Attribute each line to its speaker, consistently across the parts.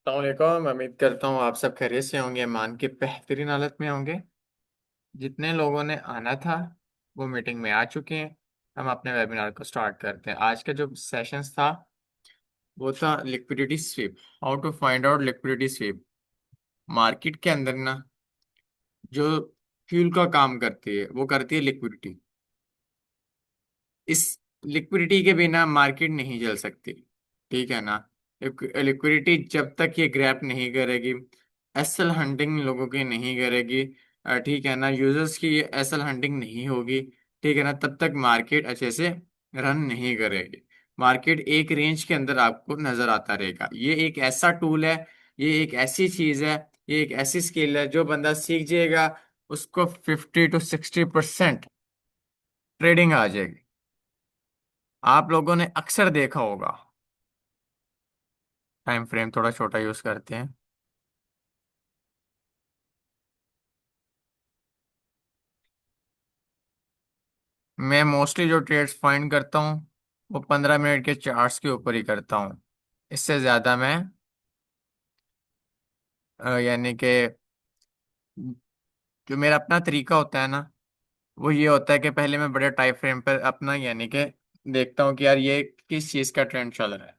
Speaker 1: अस्सलाम। उम्मीद करता हूँ आप सब खैरियत से होंगे, मान के बेहतरीन हालत में होंगे। जितने लोगों ने आना था वो मीटिंग में आ चुके हैं। हम अपने वेबिनार को स्टार्ट करते हैं। आज का जो सेशंस था वो था liquidity sweep. How to find out liquidity sweep. Market के अंदर ना जो फ्यूल का काम करती है वो करती है लिक्विडिटी। इस लिक्विडिटी के बिना मार्केट नहीं चल सकती। ठीक है ना। लिक्विडिटी जब तक ये ग्रैप नहीं करेगी, एसएल हंटिंग लोगों की नहीं करेगी, ठीक है ना, यूजर्स की एसएल हंटिंग नहीं होगी, ठीक है ना, तब तक मार्केट अच्छे से रन नहीं करेगी। मार्केट एक रेंज के अंदर आपको नजर आता रहेगा। ये एक ऐसा टूल है, ये एक ऐसी चीज है, ये एक ऐसी स्किल है जो बंदा सीख जाएगा उसको 50 to 60% ट्रेडिंग आ जाएगी। आप लोगों ने अक्सर देखा होगा। टाइम फ्रेम थोड़ा छोटा यूज करते हैं। मैं मोस्टली जो ट्रेड्स फाइंड करता हूँ वो 15 मिनट के चार्ट्स के ऊपर ही करता हूँ। इससे ज्यादा मैं यानी कि जो मेरा अपना तरीका होता है ना वो ये होता है कि पहले मैं बड़े टाइम फ्रेम पर अपना यानी कि देखता हूँ कि यार ये किस चीज़ का ट्रेंड चल रहा है।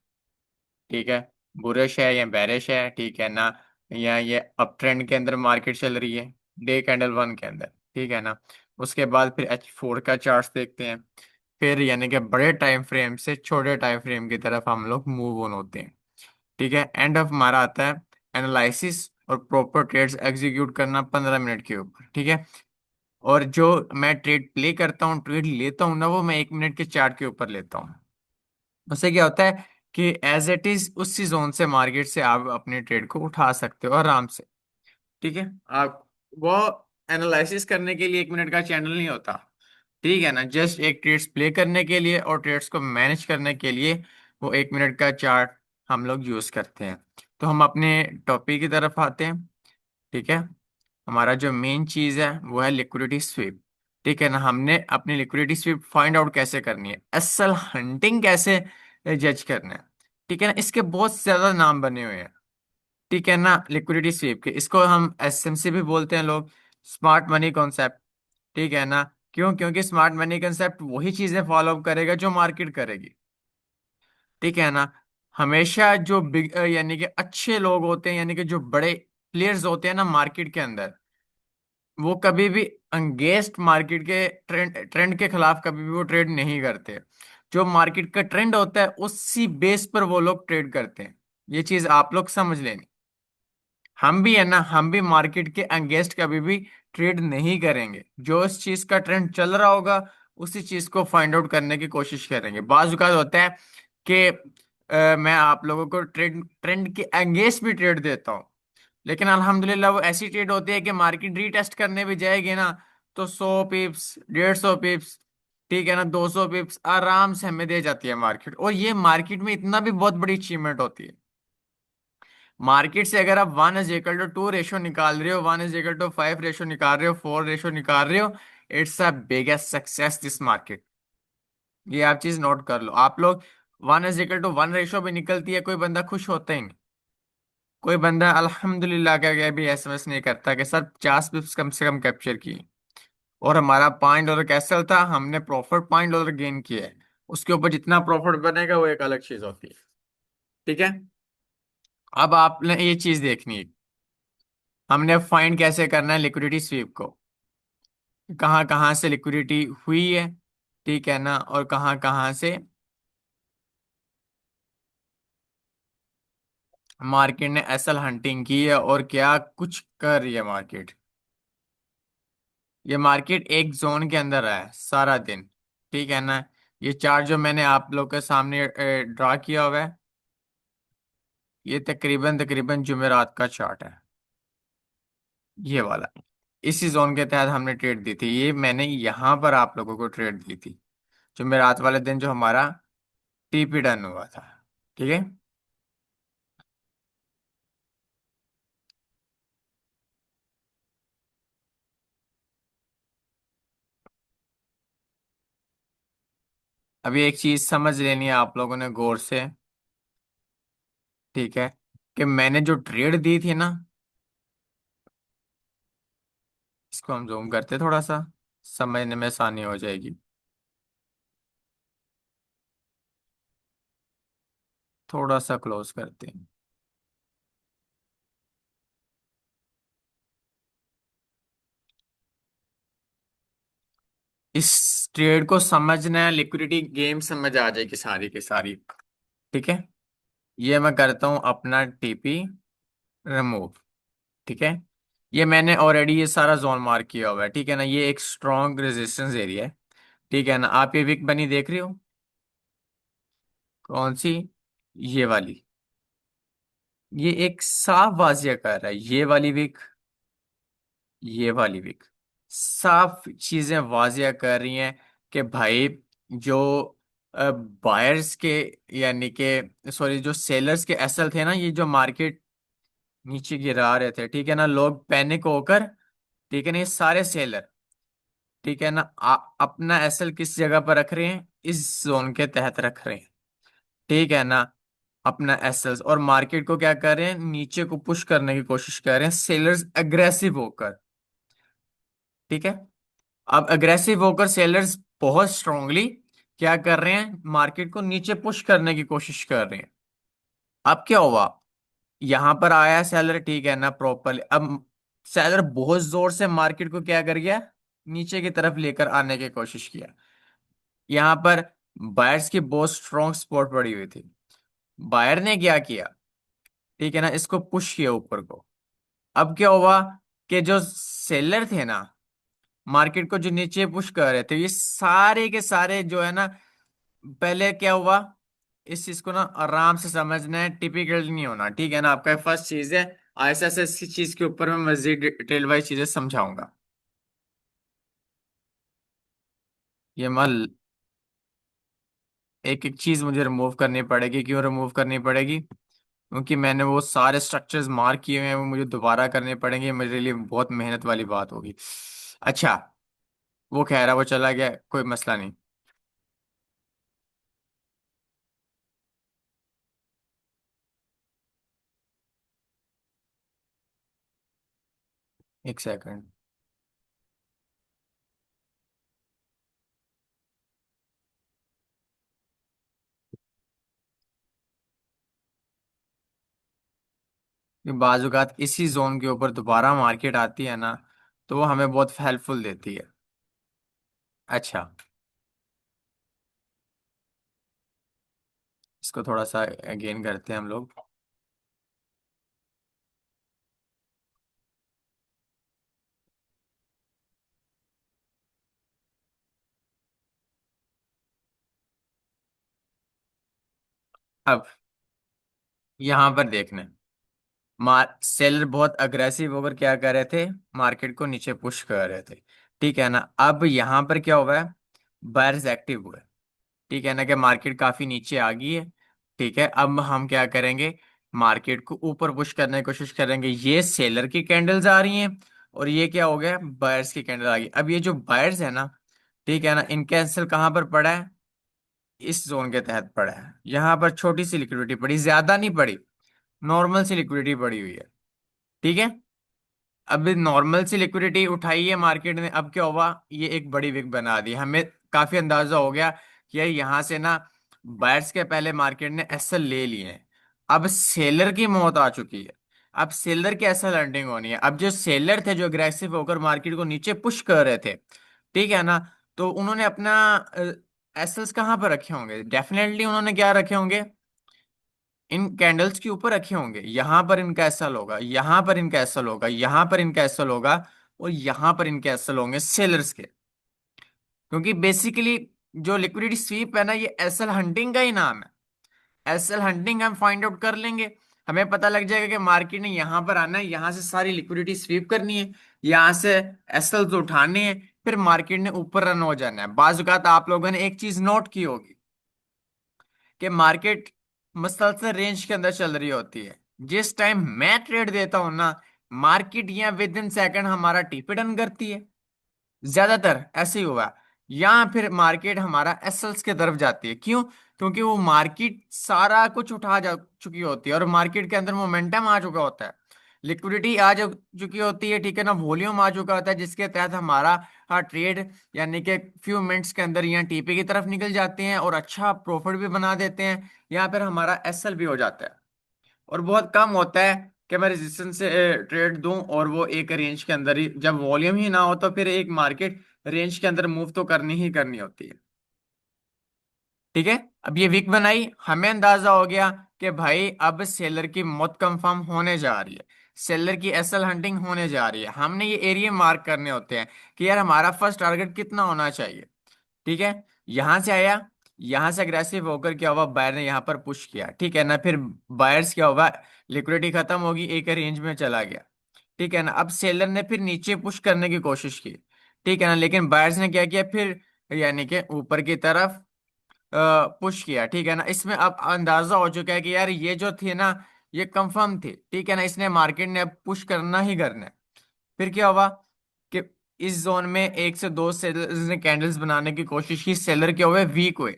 Speaker 1: ठीक है, बुलिश है या बेरिश है, ठीक है ना, या ये अप ट्रेंड के अंदर मार्केट चल रही है डे कैंडल वन के अंदर, ठीक है ना। उसके बाद फिर H4 का चार्ट देखते हैं। फिर यानी कि बड़े टाइम फ्रेम से छोटे टाइम फ्रेम की तरफ हम लोग मूव ऑन होते हैं। ठीक है, एंड ऑफ हमारा आता है एनालिसिस और प्रॉपर ट्रेड्स एग्जीक्यूट करना 15 मिनट के ऊपर। ठीक है, और जो मैं ट्रेड प्ले करता हूँ, ट्रेड लेता हूँ ना, वो मैं 1 मिनट के चार्ट के ऊपर लेता हूँ। उससे क्या होता है कि एज इट इज उसी जोन से मार्केट से आप अपने ट्रेड को उठा सकते हो आराम से। ठीक है, आप वो एनालिसिस करने के लिए 1 मिनट का चैनल नहीं होता। ठीक है ना, जस्ट एक ट्रेड्स प्ले करने के लिए और ट्रेड्स को मैनेज करने के लिए वो 1 मिनट का चार्ट हम लोग यूज करते हैं। तो हम अपने टॉपिक की तरफ आते हैं। ठीक है, हमारा जो मेन चीज है वो है लिक्विडिटी स्वीप। ठीक है ना, हमने अपनी लिक्विडिटी स्वीप फाइंड आउट कैसे करनी है, एसएल हंटिंग कैसे जज करना है। ठीक है ना, इसके बहुत ज्यादा नाम बने हुए हैं। ठीक है ना, लिक्विडिटी स्वीप के इसको हम एसएमसी भी बोलते हैं लोग, स्मार्ट मनी कॉन्सेप्ट। ठीक है ना, क्यों? क्योंकि स्मार्ट मनी कॉन्सेप्ट वही चीजें फॉलो अप करेगा जो मार्केट करेगी। ठीक है ना, हमेशा जो बिग यानी कि अच्छे लोग होते हैं, यानी कि जो बड़े प्लेयर्स होते हैं ना मार्केट के अंदर, वो कभी भी अगेंस्ट मार्केट के ट्रेंड ट्रेंड के खिलाफ कभी भी वो ट्रेड नहीं करते। जो मार्केट का ट्रेंड होता है उसी बेस पर वो लोग ट्रेड करते हैं। ये चीज आप लोग समझ लेंगे। हम भी है ना, हम भी मार्केट के अगेंस्ट कभी भी ट्रेड नहीं करेंगे। जो इस चीज का ट्रेंड चल रहा होगा उसी चीज को फाइंड आउट करने की कोशिश करेंगे। बाज़ औक़ात होता है कि मैं आप लोगों को ट्रेड ट्रेंड के अगेंस्ट भी ट्रेड देता हूँ, लेकिन अल्हम्दुलिल्लाह वो ऐसी ट्रेड होती है कि मार्केट रीटेस्ट करने भी जाएगी ना तो 100 पिप्स, 150 पिप्स, ठीक है ना, 200 पिप्स आराम से हमें दे जाती है मार्केट। और ये मार्केट में इतना भी बहुत बड़ी अचीवमेंट होती है। मार्केट से अगर आप 1:2 रेशो निकाल रहे हो, 1:5 रेशो निकाल रहे हो, 4 रेशो निकाल रहे हो, it's a biggest success this market. ये आप चीज नोट कर लो। आप लोग 1:1 रेशो भी निकलती है, कोई बंदा खुश होता ही नहीं। कोई बंदा अल्हम्दुलिल्लाह कह भी एसएमएस नहीं करता कि सर 50 पिप्स कम से कम कैप्चर किए। और हमारा $5 कैसल था, हमने प्रॉफिट $5 गेन किया है। उसके ऊपर जितना प्रॉफिट बनेगा वो एक अलग चीज होती है। ठीक है, अब आपने ये चीज देखनी है, हमने फाइंड कैसे करना है लिक्विडिटी स्वीप को। कहाँ कहाँ से लिक्विडिटी हुई है, ठीक है ना, और कहाँ कहाँ से मार्केट ने एसल हंटिंग की है और क्या कुछ कर रही है मार्केट। ये मार्केट एक जोन के अंदर है सारा दिन। ठीक है ना, ये चार्ट जो मैंने आप लोग के सामने ड्रा किया हुआ है, ये तकरीबन तकरीबन जुमेरात का चार्ट है, ये वाला। इसी जोन के तहत हमने ट्रेड दी थी। ये मैंने यहाँ पर आप लोगों को ट्रेड दी थी जुमेरात वाले दिन जो हमारा टीपी डन हुआ था। ठीक है, अभी एक चीज समझ लेनी है आप लोगों ने गौर से। ठीक है, कि मैंने जो ट्रेड दी थी ना, इसको हम जूम करते थोड़ा सा, समझने में आसानी हो जाएगी। थोड़ा सा क्लोज करते हैं। इस ट्रेड को समझना है, लिक्विडिटी गेम समझ आ जाएगी सारी की सारी। ठीक है, ये मैं करता हूं अपना टीपी रिमूव। ठीक है, ये मैंने ऑलरेडी ये सारा जोन मार्क किया हुआ है। ठीक है ना, ये एक स्ट्रॉन्ग रेजिस्टेंस एरिया है। ठीक है ना, आप ये विक बनी देख रही हो? कौन सी? ये वाली। ये एक साफ वाजिया कर रहा है, ये वाली विक, ये वाली विक साफ चीजें वाजिया कर रही हैं कि भाई, जो बायर्स के, यानी कि सॉरी, जो सेलर्स के एसएल थे ना, ये जो मार्केट नीचे गिरा रहे थे, ठीक है ना, लोग पैनिक होकर, ठीक है ना, ये सारे सेलर, ठीक है ना, अपना एसएल किस जगह पर रख रहे हैं? इस जोन के तहत रख रहे हैं। ठीक है ना, अपना एसएल्स, और मार्केट को क्या कर रहे हैं? नीचे को पुश करने की कोशिश कर रहे हैं सेलर्स अग्रेसिव होकर। ठीक है, अब अग्रेसिव होकर सेलर्स बहुत स्ट्रांगली क्या कर रहे हैं? मार्केट को नीचे पुश करने की कोशिश कर रहे हैं। अब क्या हुआ? यहां पर आया सेलर, ठीक है ना, प्रॉपरली। अब सेलर बहुत जोर से मार्केट को क्या कर गया? नीचे की तरफ लेकर आने की कोशिश किया। यहां पर बायर्स की बहुत स्ट्रॉन्ग सपोर्ट पड़ी हुई थी। बायर ने क्या किया? ठीक है ना, इसको पुश किया ऊपर को। अब क्या हुआ कि जो सेलर थे ना, मार्केट को जो नीचे पुश कर रहे थे, ये सारे के सारे जो है ना, पहले क्या हुआ? इस चीज को ना आराम से समझना है, टिपिकल नहीं होना। ठीक है ना, आपका फर्स्ट चीज है। ऐसे ऐसे इसी चीज के ऊपर मैं मजीद डिटेल वाइज चीजें समझाऊंगा। ये mal एक एक चीज मुझे रिमूव करनी पड़ेगी। क्यों रिमूव करनी पड़ेगी? क्योंकि मैंने वो सारे स्ट्रक्चर्स मार्क किए हुए हैं, वो मुझे दोबारा करने पड़ेंगे, मेरे लिए बहुत मेहनत वाली बात होगी। अच्छा, वो कह रहा, वो चला गया, कोई मसला नहीं। एक सेकंड। ये बाजुकात इसी जोन के ऊपर दोबारा मार्केट आती है ना, तो वो हमें बहुत हेल्पफुल देती है। अच्छा, इसको थोड़ा सा अगेन करते हैं हम लोग। अब यहाँ पर देखने, मार सेलर बहुत अग्रेसिव होकर क्या कर रहे थे? मार्केट को नीचे पुश कर रहे थे। ठीक है ना, अब यहाँ पर क्या हुआ है? बायर्स एक्टिव हुए। ठीक है ना, कि मार्केट काफी नीचे आ गई है। ठीक है, अब हम क्या करेंगे? मार्केट को ऊपर पुश करने की कोशिश करेंगे। ये सेलर की कैंडल्स आ रही हैं, और ये क्या हो गया? बायर्स की कैंडल आ गई। अब ये जो बायर्स है ना, ठीक है ना, इनका एंसल कहाँ पर पड़ा है? इस जोन के तहत पड़ा है। यहाँ पर छोटी सी लिक्विडिटी पड़ी, ज्यादा नहीं पड़ी, नॉर्मल सी लिक्विडिटी पड़ी हुई है। ठीक है, अब नॉर्मल सी लिक्विडिटी उठाई है मार्केट ने। अब क्या हुआ? ये एक बड़ी विक बना दी। हमें काफी अंदाजा हो गया कि यार यहाँ से ना, बायर्स के पहले मार्केट ने एसएल ले लिए हैं। अब सेलर की मौत आ चुकी है। अब सेलर की एसएल लैंडिंग होनी है। अब जो सेलर थे, जो अग्रेसिव होकर मार्केट को नीचे पुश कर रहे थे, ठीक है ना, तो उन्होंने अपना एसएल्स कहाँ पर रखे होंगे? डेफिनेटली उन्होंने क्या रखे होंगे? इन कैंडल्स के ऊपर रखे होंगे। यहां पर इनका एसएल होगा, यहां पर इनका एसएल होगा, यहां पर इनका एसएल होगा, और यहां पर इनके एसएल होंगे सेलर्स के। क्योंकि बेसिकली जो लिक्विडिटी स्वीप है ना, ये एसएल हंटिंग का ही नाम है। एसएल हंटिंग हम फाइंड आउट कर लेंगे। हमें पता लग जाएगा कि मार्केट ने यहां पर आना है, यहां से सारी लिक्विडिटी स्वीप करनी है, यहां से एसएल उठाने हैं, फिर मार्केट ने ऊपर रन हो जाना है। बाज़ औक़ात आप लोगों ने एक चीज नोट की होगी कि मार्केट मसलसल रेंज के अंदर चल रही होती है। जिस टाइम मैं ट्रेड देता हूं ना, मार्केट या विद इन सेकंड हमारा टीपी डन करती है। ज्यादातर ऐसे ही हुआ। या फिर मार्केट हमारा एसएल्स की तरफ जाती है। क्यों? क्योंकि वो मार्केट सारा कुछ उठा जा चुकी होती है और मार्केट के अंदर मोमेंटम आ चुका होता है, लिक्विडिटी चुकी होती है, ठीक है ना, वॉल्यूम आ चुका होता है, जिसके तहत हमारा ट्रेड यानी कि फ्यू मिनट्स के अंदर यहाँ टीपी की तरफ निकल जाते हैं और अच्छा प्रॉफिट भी बना देते हैं, या फिर हमारा एसएल भी हो जाता है। और बहुत कम होता है कि मैं रेजिस्टेंस से ट्रेड दूं और वो एक रेंज के अंदर ही, जब वॉल्यूम ही ना हो तो फिर एक मार्केट रेंज के अंदर मूव तो करनी ही करनी होती है। ठीक है, अब ये वीक बनाई, हमें अंदाजा हो गया कि भाई अब सेलर की मौत कंफर्म होने जा रही है, सेलर की एसएल हंटिंग होने जा रही है। हमने ये एरिया मार्क करने होते हैं कि यार हमारा फर्स्ट टारगेट कितना होना चाहिए। ठीक है, यहां से आया, यहां से अग्रेसिव होकर क्या हुआ, बायर ने यहां पर पुश किया, ठीक है ना, फिर बायर्स क्या हुआ, लिक्विडिटी खत्म होगी, एक रेंज में चला गया। ठीक है ना, अब सेलर ने फिर नीचे पुश करने की कोशिश की, ठीक है ना, लेकिन बायर्स ने क्या किया फिर, यानी कि ऊपर की तरफ पुश किया। ठीक है ना, इसमें अब अंदाजा हो चुका है कि यार ये जो थी ना, ये कंफर्म थी, ठीक है ना, इसने मार्केट ने अब पुश करना ही करना है। फिर क्या हुआ कि इस जोन में एक से दो सेलर्स ने कैंडल्स बनाने की कोशिश की, सेलर क्या हुए, वीक हुए।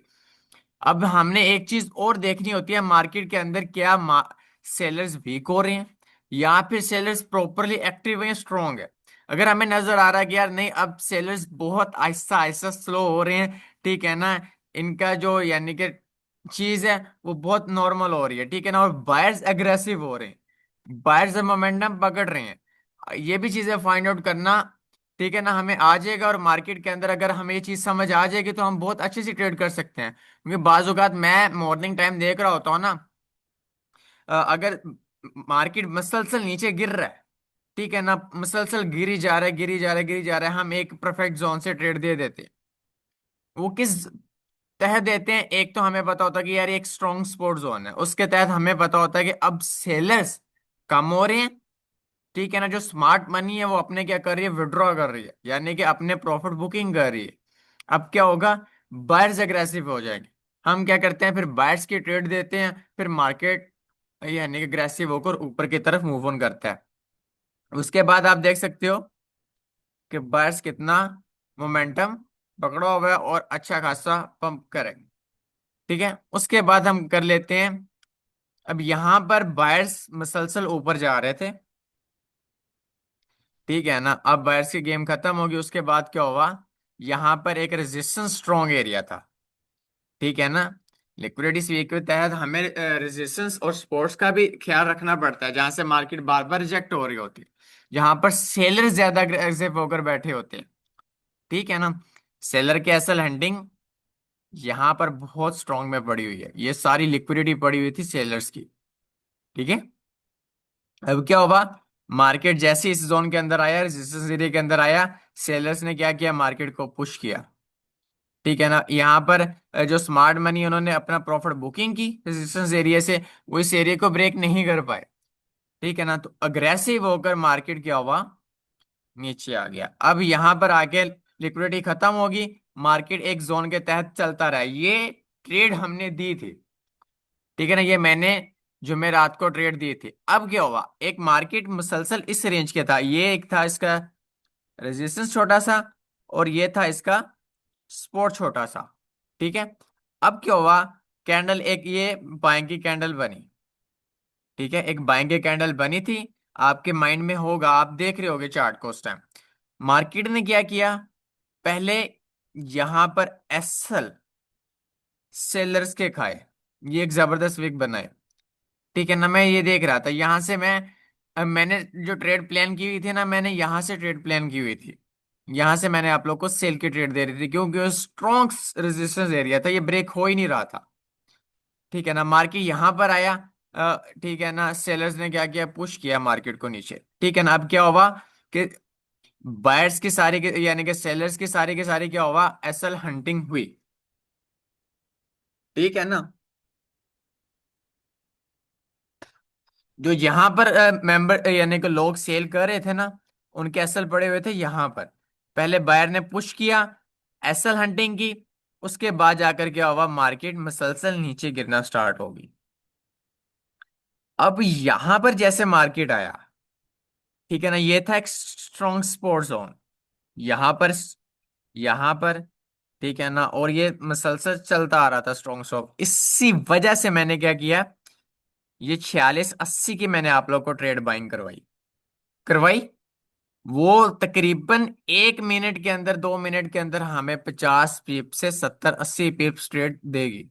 Speaker 1: अब हमने एक चीज और देखनी होती है मार्केट के अंदर, क्या सेलर्स वीक हो रहे हैं या फिर सेलर्स प्रॉपरली एक्टिव हैं, स्ट्रॉन्ग है। अगर हमें नजर आ रहा है कि यार नहीं, अब सेलर्स बहुत आहिस्ता आहिस्ता स्लो हो रहे हैं, ठीक है ना, इनका जो यानी कि चीज है वो बहुत नॉर्मल हो रही है, ठीक है ना, और बायर्स एग्रेसिव हो रहे हैं, बायर्स मोमेंटम पकड़ रहे हैं, ये भी चीजें फाइंड आउट करना, ठीक है ना, हमें आ जाएगा। और मार्केट के अंदर अगर हमें ये चीज समझ आ जाएगी तो हम बहुत अच्छे से ट्रेड कर सकते हैं, क्योंकि बाज औकात मैं मॉर्निंग टाइम देख रहा होता हूँ ना, अगर मार्केट मसलसल नीचे गिर रहा है, ठीक है ना, मसलसल गिरी जा रहा है, गिरी जा रहा है, गिरी जा रहा है, हम एक परफेक्ट जोन से ट्रेड दे देते हैं। वो किस तहत देते हैं, एक तो हमें पता होता है कि यार ये एक स्ट्रॉन्ग सपोर्ट जोन है, उसके तहत हमें पता होता है कि अब सेलर्स कम हो रहे हैं, ठीक है ना, जो स्मार्ट मनी है वो अपने क्या कर रही है, विड्रॉ कर रही है, यानी कि अपने प्रॉफिट बुकिंग कर रही है। अब क्या होगा, बायर्स एग्रेसिव हो जाएंगे, हम क्या करते हैं फिर बायर्स की ट्रेड देते हैं, फिर मार्केट यानी कि एग्रेसिव होकर ऊपर की तरफ मूव ऑन करता है। उसके बाद आप देख सकते हो कि बायर्स कितना मोमेंटम पकड़ा हुआ है और अच्छा खासा पंप करेंगे। ठीक है, उसके बाद हम कर लेते हैं, अब यहां पर बायर्स मसलसल ऊपर जा रहे थे, ठीक है ना, अब बायर्स की गेम खत्म होगी, उसके बाद क्या हुआ, यहां पर एक रेजिस्टेंस स्ट्रॉन्ग एरिया था, ठीक है ना। लिक्विडिटी स्वीप के तहत हमें रेजिस्टेंस और सपोर्ट्स का भी ख्याल रखना पड़ता है, जहां से मार्केट बार बार रिजेक्ट हो रही होती है, जहां पर सेलर ज्यादा एग्रेसिव होकर बैठे होते हैं, ठीक है ना। सेलर की असल हैंडिंग यहाँ पर बहुत स्ट्रांग में पड़ी हुई है, ये सारी लिक्विडिटी पड़ी हुई थी सेलर्स की। ठीक है, अब क्या होगा, मार्केट जैसे इस जोन के अंदर आया, रेजिस्टेंस एरिया के अंदर आया, सेलर्स ने क्या किया, मार्केट को पुश किया, ठीक है ना। यहाँ पर जो स्मार्ट मनी उन्होंने अपना प्रॉफिट बुकिंग की रेजिस्टेंस एरिया से, वो इस एरिया को ब्रेक नहीं कर पाए, ठीक है ना, तो अग्रेसिव होकर मार्केट क्या हुआ, नीचे आ गया। अब यहाँ पर आके लिक्विडिटी खत्म होगी, मार्केट एक जोन के तहत चलता रहा, ये ट्रेड हमने दी थी, ठीक है ना, ये मैंने जुमे रात को ट्रेड दी थी। अब क्या हुआ, एक मार्केट मुसलसल इस रेंज के था, ये एक था इसका रेजिस्टेंस छोटा सा, और ये था इसका सपोर्ट छोटा सा, ठीक है। अब क्या हुआ, कैंडल एक ये बाइंग की कैंडल बनी, ठीक है, एक बाइंग की कैंडल बनी थी, आपके माइंड में होगा, आप देख रहे होगे चार्ट को उस टाइम। मार्केट ने क्या किया, पहले यहां पर एसएल सेलर्स के खाए, ये एक जबरदस्त विक बनाए, ठीक है ना, मैं ये देख रहा था यहां से, मैंने जो ट्रेड प्लान की हुई थी ना, मैंने यहां से ट्रेड प्लान की हुई थी, यहां से मैंने आप लोग को सेल की ट्रेड दे रही थी, क्योंकि स्ट्रॉन्ग रेजिस्टेंस एरिया था, ये ब्रेक हो ही नहीं रहा था, ठीक है ना। मार्केट यहां पर आया, ठीक है ना, सेलर्स ने क्या किया, पुश किया मार्केट को नीचे, ठीक है ना। अब क्या हुआ कि बायर्स की सारी यानी कि सेलर्स की सारी की सारी क्या हुआ, एसएल हंटिंग हुई, ठीक है ना। जो यहाँ पर मेंबर यानी कि लोग सेल कर रहे थे ना, उनके एसएल पड़े हुए थे यहाँ पर, पहले बायर ने पुश किया, एसएल हंटिंग की, उसके बाद जाकर क्या हुआ, मार्केट मसलसल नीचे गिरना स्टार्ट होगी। अब यहां पर जैसे मार्केट आया, ठीक है ना, ये था एक स्ट्रॉन्ग सपोर्ट जोन, यहां पर, यहां पर, ठीक है ना, और ये मसलसल चलता आ रहा था स्ट्रॉन्ग स्टॉक, इसी वजह से मैंने क्या किया, ये 4680 की मैंने आप लोग को ट्रेड बाइंग करवाई करवाई। वो तकरीबन 1 मिनट के अंदर, 2 मिनट के अंदर हमें 50 पिप से 70-80 पिप्स ट्रेड देगी।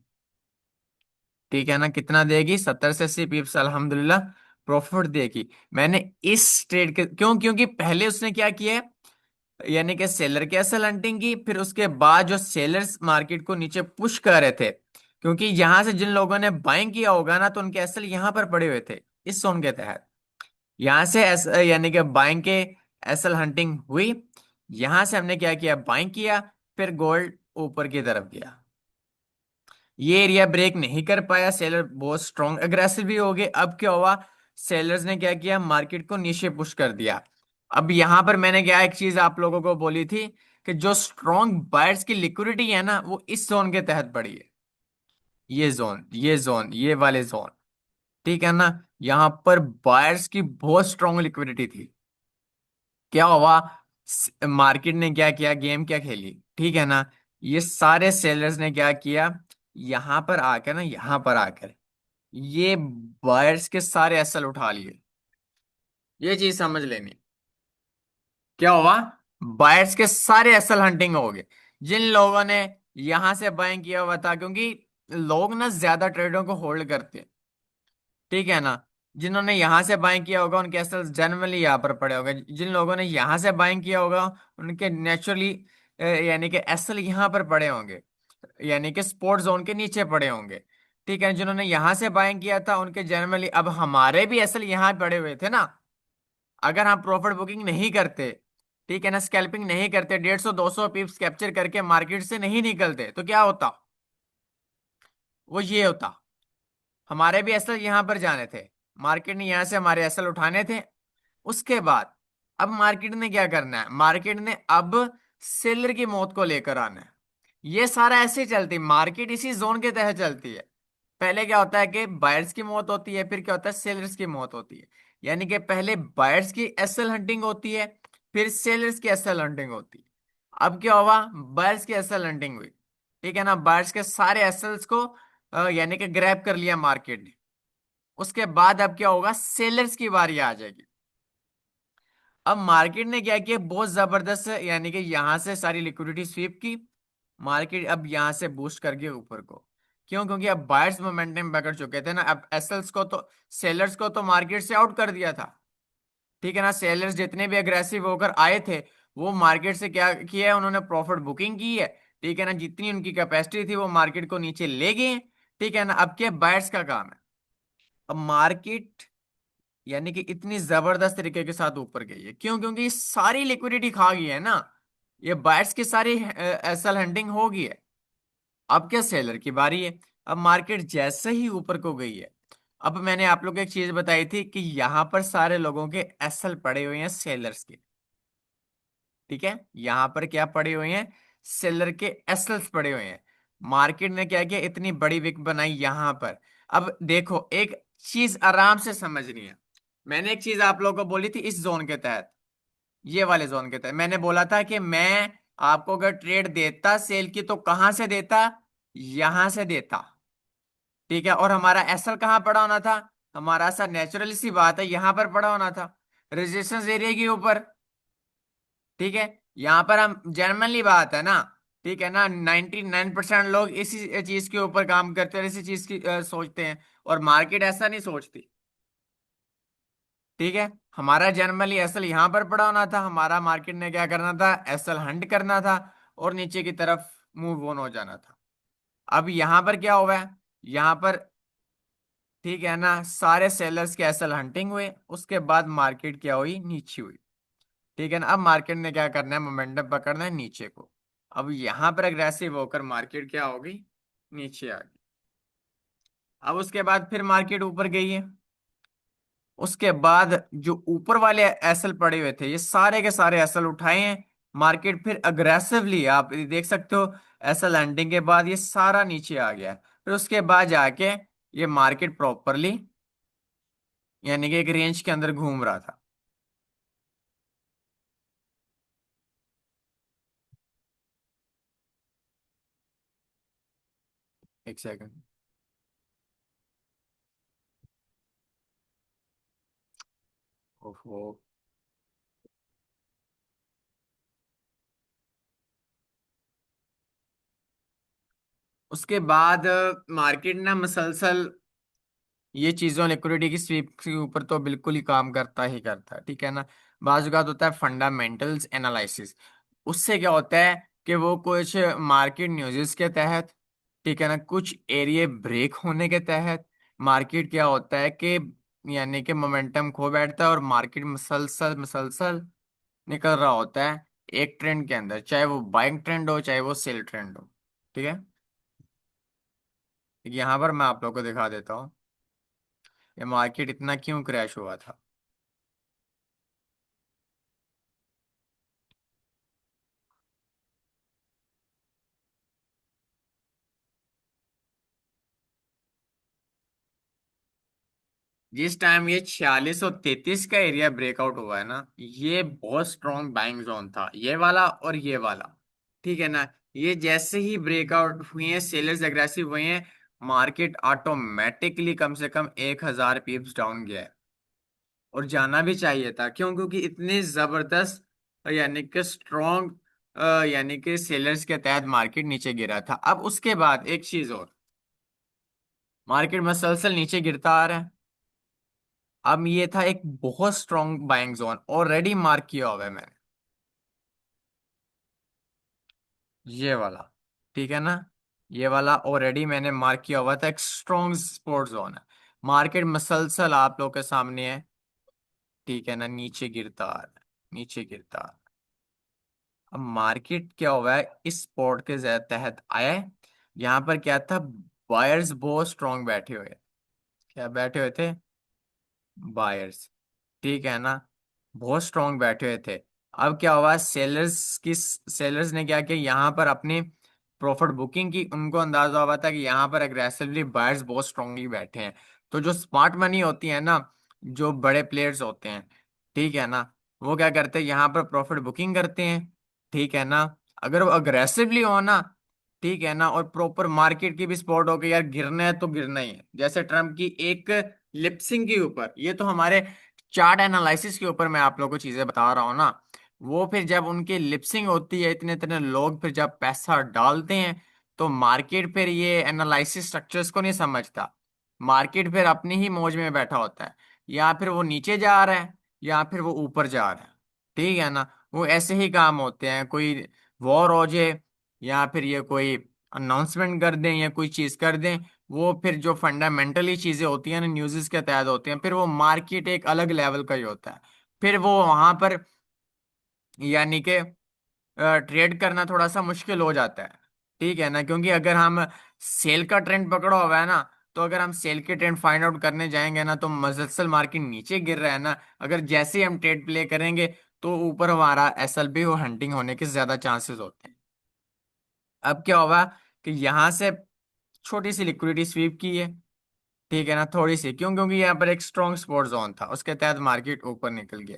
Speaker 1: ठीक है ना, कितना देगी, 70 से 80 पिप्स, अल्हम्दुलिल्लाह प्रॉफिट देगी। मैंने इस ट्रेड के क्योंकि पहले उसने क्या किया है, यानी कि सेलर की असल हंटिंग की, फिर उसके बाद जो सेलर्स मार्केट को नीचे पुश कर रहे थे, क्योंकि यहां से जिन लोगों ने बाइंग किया होगा ना, तो उनके असल यहां पर पड़े हुए थे इस जोन के तहत। यहां से यानी कि बाइंग के असल हंटिंग हुई। यहां से हमने क्या किया, बाइंग किया, फिर गोल्ड ऊपर की तरफ गया। ये एरिया ब्रेक नहीं कर पाया, सेलर बहुत स्ट्रॉन्ग अग्रेसिव भी हो गए। अब क्या हुआ, सेलर्स ने क्या किया, मार्केट को नीचे पुश कर दिया। अब यहां पर मैंने क्या एक चीज आप लोगों को बोली थी, कि जो स्ट्रॉन्ग बायर्स की लिक्विडिटी है ना, वो इस जोन के तहत पड़ी है। ये जोन ये वाले जोन, ठीक है ना। यहां पर बायर्स की बहुत स्ट्रॉन्ग लिक्विडिटी थी। क्या हुआ, मार्केट ने क्या किया, गेम क्या खेली, ठीक है ना। ये सारे सेलर्स ने क्या किया, यहां पर आकर ना, यहां पर आकर ये बायर्स के सारे एसल उठा लिए। ये चीज समझ लेनी। क्या हुआ, बायर्स के सारे एसल हंटिंग हो गए। जिन लोगों ने यहां से बाइंग किया हुआ था, क्योंकि लोग ना ज्यादा ट्रेडों को होल्ड करते हैं, ठीक है ना। जिन्होंने यहां से बाइंग किया होगा उनके एसल जनरली यहाँ पर पड़े होंगे। जिन लोगों ने यहां से बाइंग किया होगा उनके नेचुरली यानी कि एसल यहाँ पर पड़े होंगे, यानी कि स्पोर्ट जोन के नीचे पड़े होंगे। ठीक है, जिन्होंने यहां से बाइंग किया था उनके जनरली, अब हमारे भी असल यहाँ पड़े हुए थे ना। अगर हम प्रॉफिट बुकिंग नहीं करते, ठीक है ना, स्कैल्पिंग नहीं करते, 150-200 पिप्स कैप्चर करके मार्केट से नहीं निकलते, तो क्या होता, वो ये होता, हमारे भी असल यहां पर जाने थे। मार्केट ने यहां से हमारे असल उठाने थे। उसके बाद अब मार्केट ने क्या करना है, मार्केट ने अब सेलर की मौत को लेकर आना है। ये सारा ऐसे ही चलती, मार्केट इसी जोन के तहत चलती है। पहले क्या होता है कि बायर्स की मौत होती है, फिर क्या होता है, सेलर्स की मौत होती है। यानी कि पहले बायर्स की एसएल हंटिंग होती है, फिर सेलर्स की एसएल हंटिंग होती है। अब क्या हुआ, बायर्स की एसएल हंटिंग हुई, ठीक है ना। बायर्स के सारे एसएल्स को यानी कि ग्रैब कर लिया मार्केट ने। उसके बाद अब क्या होगा, सेलर्स की बारी आ जाएगी। अब मार्केट ने क्या किया, बहुत जबरदस्त यानी कि यहां से सारी लिक्विडिटी स्वीप की। मार्केट अब यहां से बूस्ट कर गया ऊपर को। क्यों, क्योंकि अब बायर्स मोमेंटम पकड़ चुके थे ना। अब एसएल्स को तो, सेलर्स को तो मार्केट से आउट कर दिया था, ठीक है ना। सेलर्स जितने भी अग्रेसिव होकर आए थे, वो मार्केट से क्या किया है, उन्होंने प्रॉफिट बुकिंग की है, ठीक है ना। जितनी उनकी कैपेसिटी थी वो मार्केट को नीचे ले गए हैं, ठीक है ना। अब क्या बायर्स का काम है। अब मार्केट यानी कि इतनी जबरदस्त तरीके के साथ ऊपर गई है, क्यों, क्योंकि ये सारी लिक्विडिटी खा गई है ना। ये बायर्स की सारी एसएल हंटिंग हो गई है। अब क्या, सेलर की बारी है। अब मार्केट जैसे ही ऊपर को गई है, अब मैंने आप लोग को एक चीज बताई थी कि यहां पर सारे लोगों के एसएल पड़े हुए हैं सेलर्स के, ठीक है। यहां पर क्या पड़े हुए हैं, सेलर के एसएल्स पड़े हुए हैं। मार्केट ने क्या किया, इतनी बड़ी विक बनाई यहां पर। अब देखो, एक चीज आराम से समझनी है। मैंने एक चीज आप लोगों को बोली थी इस जोन के तहत, ये वाले जोन के तहत मैंने बोला था कि मैं आपको अगर ट्रेड देता सेल की, तो कहां से देता, यहां से देता, ठीक है। और हमारा एसएल कहाँ पड़ा होना था, हमारा सा नेचुरल सी बात है, यहां पर पड़ा होना था, रेजिस्टेंस एरिया के ऊपर, ठीक है। यहां पर हम जनरली बात है ना, ठीक है ना, 99% लोग इसी चीज के ऊपर काम करते हैं, इसी चीज की सोचते हैं। और मार्केट ऐसा नहीं सोचती, ठीक है। हमारा जनरली एसएल यहां पर पड़ा होना था, हमारा मार्केट ने क्या करना था, एसएल हंट करना था, और नीचे की तरफ मूव ऑन हो जाना था। अब यहां पर क्या हुआ है, यहां पर, ठीक है ना, सारे सेलर्स के एसएल हंटिंग हुए, उसके बाद मार्केट क्या हुई, नीचे हुई, ठीक है ना। अब मार्केट ने क्या करना है, मोमेंटम पकड़ना है नीचे को। अब यहां पर अग्रेसिव होकर मार्केट क्या होगी, नीचे आ गई। अब उसके बाद फिर मार्केट ऊपर गई है। उसके बाद जो ऊपर वाले एसएल पड़े हुए थे, ये सारे के सारे एसएल उठाए हैं। मार्केट फिर अग्रेसिवली, आप ये देख सकते हो, एसएल लैंडिंग के बाद ये सारा नीचे आ गया। फिर उसके बाद जाके ये मार्केट प्रॉपरली यानी कि एक रेंज के अंदर घूम रहा था। एक सेकंड। ओहो। उसके बाद मार्केट ना मसलसल ये चीजों लिक्विडिटी की स्वीप के ऊपर तो बिल्कुल ही काम करता ही करता है, ठीक है ना। बाज़ होता है फंडामेंटल्स एनालिसिस। उससे क्या होता है कि वो कुछ मार्केट न्यूज़ेस के तहत, ठीक है ना, कुछ एरिया ब्रेक होने के तहत मार्केट क्या होता है कि यानी कि मोमेंटम खो बैठता है और मार्केट मसलसल मसलसल निकल रहा होता है एक ट्रेंड के अंदर, चाहे वो बाइंग ट्रेंड हो चाहे वो सेल ट्रेंड हो। ठीक है। यहाँ पर मैं आप लोग को दिखा देता हूँ ये मार्केट इतना क्यों क्रैश हुआ था। जिस टाइम ये 4633 का एरिया ब्रेकआउट हुआ है ना, ये बहुत स्ट्रॉन्ग बाइंग जोन था, ये वाला और ये वाला। ठीक है ना। ये जैसे ही ब्रेकआउट हुए हैं, सेलर्स एग्रेसिव हुए हैं, मार्केट ऑटोमेटिकली कम से कम 1000 पिप्स डाउन गया है। और जाना भी चाहिए था, क्यों? क्योंकि इतने जबरदस्त यानी कि स्ट्रॉन्ग यानी कि सेलर्स के तहत मार्केट नीचे गिरा था। अब उसके बाद एक चीज और, मार्केट मसलसल नीचे गिरता आ रहा है। अब ये था एक बहुत strong buying zone, already mark किया हुआ है मैंने, ये वाला। ठीक है ना। ये वाला ऑलरेडी मैंने मार्क किया हुआ था, एक स्ट्रॉन्ग सपोर्ट जोन है। मार्केट मसलसल आप लोग के सामने है, ठीक है ना, नीचे गिरता आ रहा है, नीचे गिरता आ रहा है। अब मार्केट क्या हुआ है, इस सपोर्ट के तहत आया है। यहाँ पर क्या था, बायर्स बहुत स्ट्रॉन्ग बैठे हुए, क्या बैठे हुए थे, बायर्स। ठीक है ना, बहुत स्ट्रॉन्ग बैठे हुए थे। अब क्या हुआ, सेलर्स ने क्या किया, यहाँ पर अपनी प्रॉफिट बुकिंग की। उनको अंदाजा हुआ था कि यहाँ पर अग्रेसिवली बायर्स बहुत स्ट्रांगली बैठे हैं। तो जो स्मार्ट मनी होती है ना, जो बड़े प्लेयर्स होते हैं, ठीक है ना, वो क्या करते हैं, यहाँ पर प्रॉफिट बुकिंग करते हैं। ठीक है ना। अगर वो अग्रेसिवली हो ना, ठीक है ना, और प्रॉपर मार्केट की भी सपोर्ट हो कि यार गिरना है तो गिरना ही है, जैसे ट्रम्प की एक लिपसिंग के ऊपर, ये तो हमारे चार्ट एनालिसिस के ऊपर मैं आप लोगों को चीजें बता रहा हूँ ना। वो फिर जब उनकी लिपसिंग होती है, इतने इतने लोग फिर जब पैसा डालते हैं, तो मार्केट फिर ये एनालिसिस स्ट्रक्चर्स को नहीं समझता। मार्केट फिर अपनी ही मौज में बैठा होता है, या फिर वो नीचे जा रहा है या फिर वो ऊपर जा रहा है। ठीक है ना। वो ऐसे ही काम होते हैं, कोई वॉर हो जाए या फिर ये कोई अनाउंसमेंट कर दें या कोई चीज कर दें, वो फिर जो फंडामेंटली चीजें होती हैं ना, न्यूज़ के तहत होती हैं, फिर वो मार्केट एक अलग लेवल का ही होता है। फिर वो वहां पर यानी कि ट्रेड करना थोड़ा सा मुश्किल हो जाता है। ठीक है ना, क्योंकि अगर हम सेल का ट्रेंड पकड़ा हुआ है ना, तो अगर हम सेल के ट्रेंड फाइंड आउट करने जाएंगे ना, तो मसलसल मार्केट नीचे गिर रहा है ना, अगर जैसे ही हम ट्रेड प्ले करेंगे, तो ऊपर हमारा एसएलपी और हंटिंग होने के ज्यादा चांसेस होते हैं। अब क्या होगा कि यहाँ से छोटी सी लिक्विडिटी स्वीप की है, ठीक है ना, थोड़ी सी, क्यों? क्योंकि यहाँ पर एक स्ट्रॉन्ग सपोर्ट जोन था, उसके तहत मार्केट ऊपर निकल गया।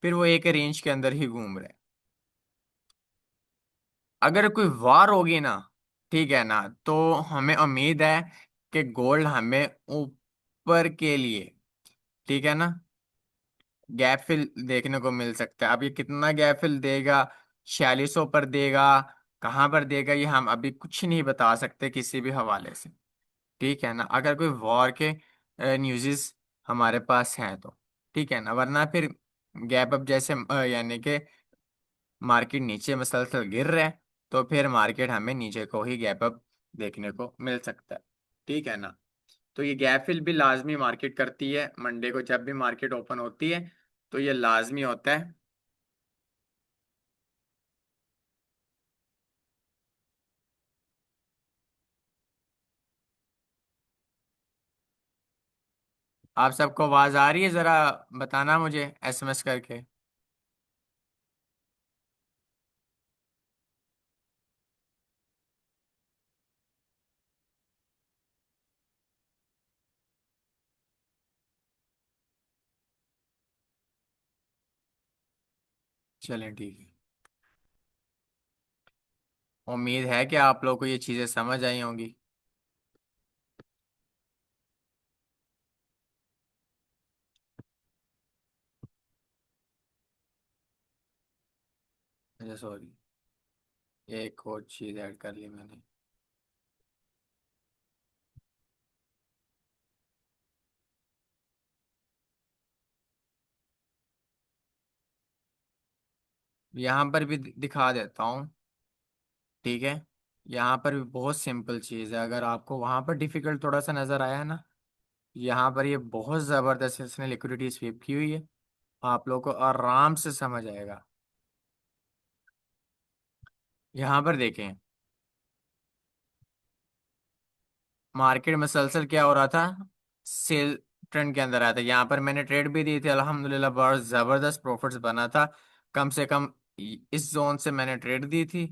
Speaker 1: फिर वो एक रेंज के अंदर ही घूम रहे। अगर कोई वार होगी ना, ठीक है ना, तो हमें उम्मीद है कि गोल्ड हमें ऊपर के लिए, ठीक है ना, गैप फिल देखने को मिल सकता है। अब ये कितना गैप फिल देगा, 4600 पर देगा, कहाँ पर देगा, ये हम अभी कुछ नहीं बता सकते किसी भी हवाले से। ठीक है ना, अगर कोई वॉर के न्यूज़ेस हमारे पास हैं तो, ठीक है ना, वरना फिर गैप अप जैसे यानी कि मार्केट नीचे मसलसल गिर रहा है, तो फिर मार्केट हमें नीचे को ही गैप अप देखने को मिल सकता है। ठीक है ना। तो ये गैप फिल भी लाजमी मार्केट करती है मंडे को, जब भी मार्केट ओपन होती है, तो ये लाजमी होता है। आप सबको आवाज आ रही है? जरा बताना मुझे एसएमएस करके। चलें, ठीक है। उम्मीद है कि आप लोग को ये चीज़ें समझ आई होंगी। अच्छा सॉरी, एक और चीज ऐड कर ली मैंने। यहाँ पर भी दिखा देता हूँ। ठीक है, यहाँ पर भी बहुत सिंपल चीज है, अगर आपको वहां पर डिफिकल्ट थोड़ा सा नजर आया है ना, यहाँ पर ये बहुत जबरदस्त इसने लिक्विडिटी स्वीप की हुई है। आप लोगों को आराम से समझ आएगा। यहाँ पर देखें, मार्केट में सलसल क्या हो रहा था, सेल ट्रेंड के अंदर आया था। यहाँ पर मैंने ट्रेड भी दी थी, अल्हम्दुलिल्लाह बहुत जबरदस्त प्रॉफिट्स बना था। कम से कम इस जोन से मैंने ट्रेड दी थी,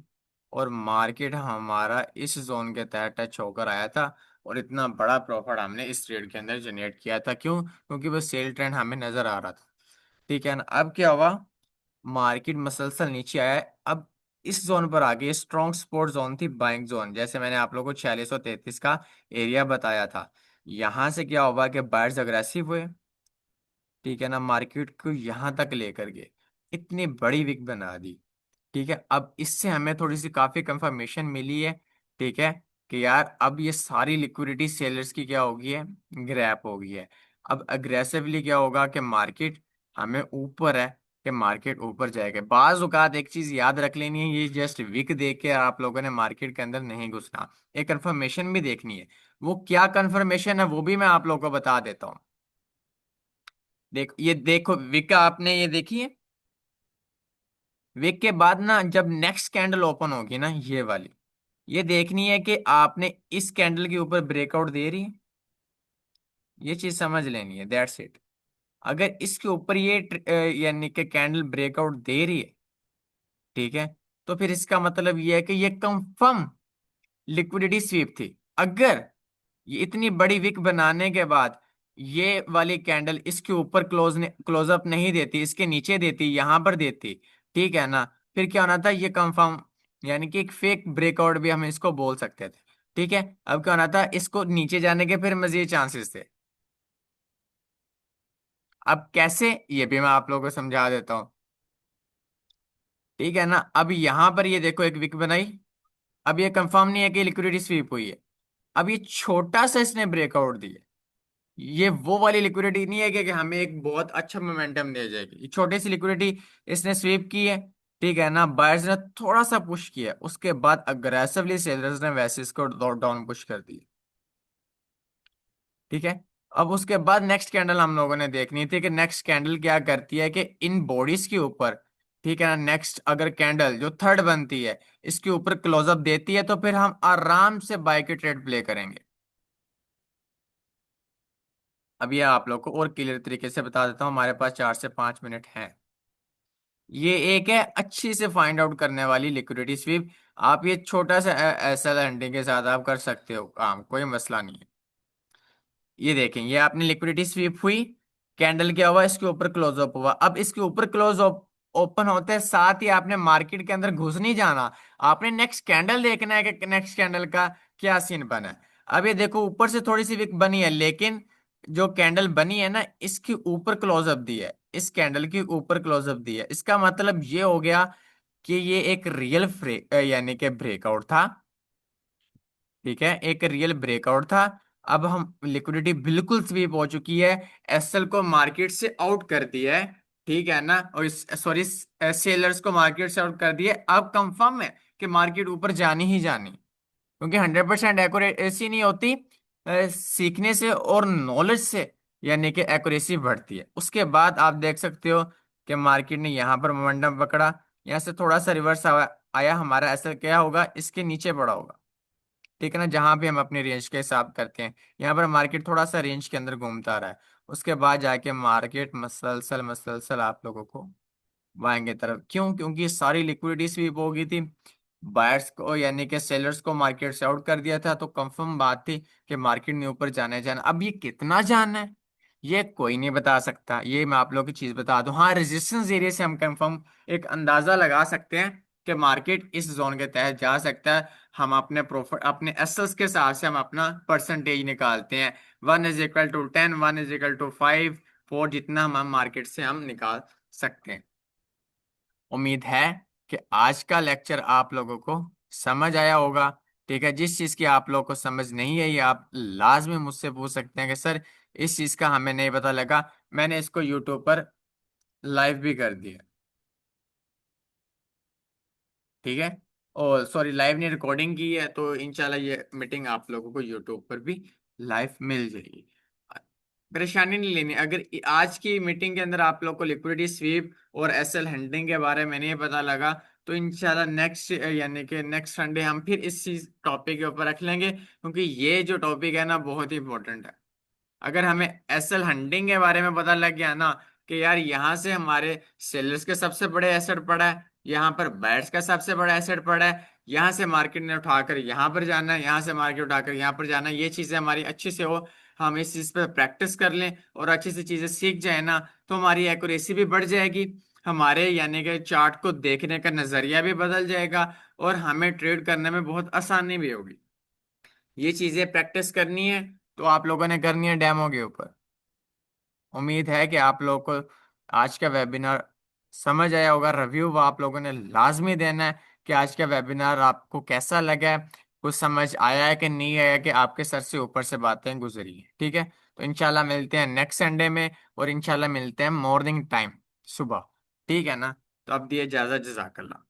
Speaker 1: और मार्केट हमारा इस जोन के तहत टच होकर आया था, और इतना बड़ा प्रॉफिट हमने इस ट्रेड के अंदर जनरेट किया था। क्यों? क्योंकि वो सेल ट्रेंड हमें नजर आ रहा था। ठीक है ना? अब क्या हुआ, मार्केट मसलसल नीचे आया है। अब इस जोन पर आ गई, स्ट्रॉन्ग सपोर्ट जोन थी, बाइंग जोन, जैसे मैंने आप लोगों को 4633 का एरिया बताया था। यहां से क्या हुआ कि बायर्स अग्रेसिव हुए। ठीक है ना? मार्केट को यहां तक लेकर गए, इतनी बड़ी विक बना दी। ठीक है, अब इससे हमें थोड़ी सी काफी कंफर्मेशन मिली है। ठीक है, कि यार अब ये सारी लिक्विडिटी सेलर्स की क्या होगी है, ग्रैप हो गई है। अब अग्रेसिवली क्या होगा कि मार्केट हमें ऊपर है, कि मार्केट ऊपर जाएगा। बाज औकात एक चीज याद रख लेनी है, ये जस्ट विक देख के आप लोगों ने मार्केट के अंदर नहीं घुसना, एक कंफर्मेशन भी देखनी है। वो क्या कंफर्मेशन है वो भी मैं आप लोगों को बता देता हूँ। ये देखो, विक आपने ये देखी है। वीक के बाद ना, जब नेक्स्ट कैंडल ओपन होगी ना, ये वाली, ये देखनी है कि आपने इस कैंडल के ऊपर ब्रेकआउट दे रही है। ये चीज समझ लेनी है, दैट्स इट। अगर इसके ऊपर ये यानी कि कैंडल ब्रेकआउट दे रही है, ठीक है, तो फिर इसका मतलब ये है कि ये कंफर्म लिक्विडिटी स्वीप थी। अगर ये इतनी बड़ी विक बनाने के बाद ये वाली कैंडल इसके ऊपर क्लोज अप नहीं देती, इसके नीचे देती, यहां पर देती, ठीक है ना, फिर क्या होना था, ये कंफर्म, यानी कि एक फेक ब्रेकआउट भी हम इसको बोल सकते थे। ठीक है, अब क्या होना था, इसको नीचे जाने के फिर मजीद चांसेस थे। अब कैसे, ये भी मैं आप लोगों को समझा देता हूँ। ठीक है ना? अब यहां पर ये देखो, एक विक बनाई। अब ये कंफर्म नहीं है कि लिक्विडिटी स्वीप हुई है। अब ये छोटा सा इसने ब्रेकआउट दिया, ये वो वाली लिक्विडिटी नहीं है कि हमें एक बहुत अच्छा मोमेंटम दे जाएगी। ये छोटी सी लिक्विडिटी इसने स्वीप की है। ठीक है ना? बायर्स ने थोड़ा सा पुश किया, उसके बाद अग्रेसिवली सेलर्स ने वैसे इसको डाउन पुश कर दिया। ठीक है, अब उसके बाद नेक्स्ट कैंडल हम लोगों ने देखनी थी कि नेक्स्ट कैंडल क्या करती है, कि इन बॉडीज के ऊपर, ठीक है ना, नेक्स्ट अगर कैंडल जो थर्ड बनती है इसके ऊपर क्लोजअप देती है, तो फिर हम आराम से बाय के ट्रेड प्ले करेंगे। अब ये आप लोग को और क्लियर तरीके से बता देता हूँ, हमारे पास 4 से 5 मिनट हैं। ये एक है अच्छी से फाइंड आउट करने वाली लिक्विडिटी स्वीप। आप ये छोटा सा एसएल एंडिंग के साथ आप कर सकते हो काम, कोई मसला नहीं है। ये देखें, ये आपने लिक्विडिटी स्वीप हुई, कैंडल क्या हुआ, इसके ऊपर क्लोज अप हुआ। अब इसके ऊपर क्लोज ओपन होते हैं साथ ही आपने मार्केट के अंदर घुस नहीं जाना, आपने नेक्स्ट कैंडल देखना है कि नेक्स्ट कैंडल का क्या सीन बना है। अब ये देखो, ऊपर से थोड़ी सी विक बनी है, लेकिन जो कैंडल बनी है ना, इसके ऊपर क्लोज अप दी है, इस कैंडल के ऊपर क्लोज अप दी है। इसका मतलब ये हो गया कि ये एक रियल यानी कि ब्रेकआउट था। ठीक है, एक रियल ब्रेकआउट था। अब हम लिक्विडिटी बिल्कुल स्वीप हो चुकी है, एसएल को मार्केट से आउट कर दिया है। ठीक है ना? और सॉरी, सेलर्स को मार्केट से आउट कर दिया है। अब कंफर्म है कि मार्केट ऊपर जानी ही जानी, क्योंकि 100% एक्यूरेसी नहीं होती, सीखने से और नॉलेज से यानी कि एक्यूरेसी बढ़ती है। उसके बाद आप देख सकते हो कि मार्केट ने यहाँ पर मोमेंटम पकड़ा, यहाँ से थोड़ा सा रिवर्स आया, हमारा ऐसा क्या होगा, इसके नीचे पड़ा होगा। ठीक है ना? जहां भी हम अपनी रेंज के हिसाब करते हैं, यहाँ पर मार्केट थोड़ा सा रेंज के अंदर घूमता रहा है। उसके बाद जाके मार्केट मसलसल मसलसल आप लोगों को बाएं की तरफ, क्यों? क्योंकि ये सारी लिक्विडिटी स्वीप हो गई थी, बायर्स को यानी कि सेलर्स को मार्केट से आउट कर दिया था, तो कंफर्म बात थी कि मार्केट ने ऊपर जाना जाना। अब ये कितना जाना है, ये कोई नहीं बता सकता। ये मैं आप लोगों की चीज बता दूं, हाँ, रेजिस्टेंस एरिया से हम कंफर्म एक अंदाजा लगा सकते हैं कि मार्केट इस जोन के तहत जा सकता है। हम अपने प्रॉफिट, अपने एसेट्स के हिसाब से हम अपना परसेंटेज निकालते हैं। 1 = 10, 1 = 5, 4, जितना हम मार्केट से हम निकाल सकते हैं। उम्मीद है कि आज का लेक्चर आप लोगों को समझ आया होगा। ठीक है, जिस चीज की आप लोगों को समझ नहीं आई आप लाजमी मुझसे पूछ सकते हैं कि सर इस चीज का हमें नहीं पता लगा, मैंने इसको यूट्यूब पर लाइव भी कर दिया। ठीक है, और सॉरी लाइव नहीं, रिकॉर्डिंग की है, तो इंशाल्लाह ये मीटिंग आप लोगों को यूट्यूब पर भी लाइव मिल जाएगी। परेशानी नहीं लेनी। अगर आज की मीटिंग के अंदर आप लोग को लिक्विडिटी स्वीप और एसएल हैंडलिंग के बारे में नहीं पता लगा, तो इंशाल्लाह नेक्स्ट यानी कि नेक्स्ट संडे हम फिर इस चीज टॉपिक के ऊपर रख लेंगे, क्योंकि ये जो टॉपिक है ना बहुत ही इंपॉर्टेंट है। अगर हमें एसएल हंटिंग के बारे में पता लग गया ना कि यार यहाँ से हमारे सेलर्स के सबसे बड़े एसेट पड़ा है, यहाँ पर बायर्स का सबसे बड़ा एसेट पड़ा है, यहाँ से मार्केट ने उठाकर यहाँ पर जाना है, यहाँ से मार्केट उठाकर यहाँ पर जाना है, ये चीजें हमारी अच्छी से हो, हम इस चीज पर प्रैक्टिस कर लें और अच्छी से चीजें सीख जाए ना, तो हमारी एक्यूरेसी भी बढ़ जाएगी, हमारे यानी कि चार्ट को देखने का नजरिया भी बदल जाएगा, और हमें ट्रेड करने में बहुत आसानी भी होगी। ये चीजें प्रैक्टिस करनी है, तो आप लोगों ने करनी है डेमो के ऊपर। उम्मीद है कि आप लोगों को आज का वेबिनार समझ आया होगा। रिव्यू वो आप लोगों ने लाजमी देना है कि आज का वेबिनार आपको कैसा लगा है, कुछ समझ आया है कि नहीं आया, कि आपके सर से ऊपर से बातें गुजरी हैं। ठीक है, तो इंशाल्लाह मिलते हैं नेक्स्ट संडे में, और इंशाल्लाह मिलते हैं मॉर्निंग टाइम, सुबह। ठीक है ना, तो अब दिए इजाजत, जज़ाकल्लाह।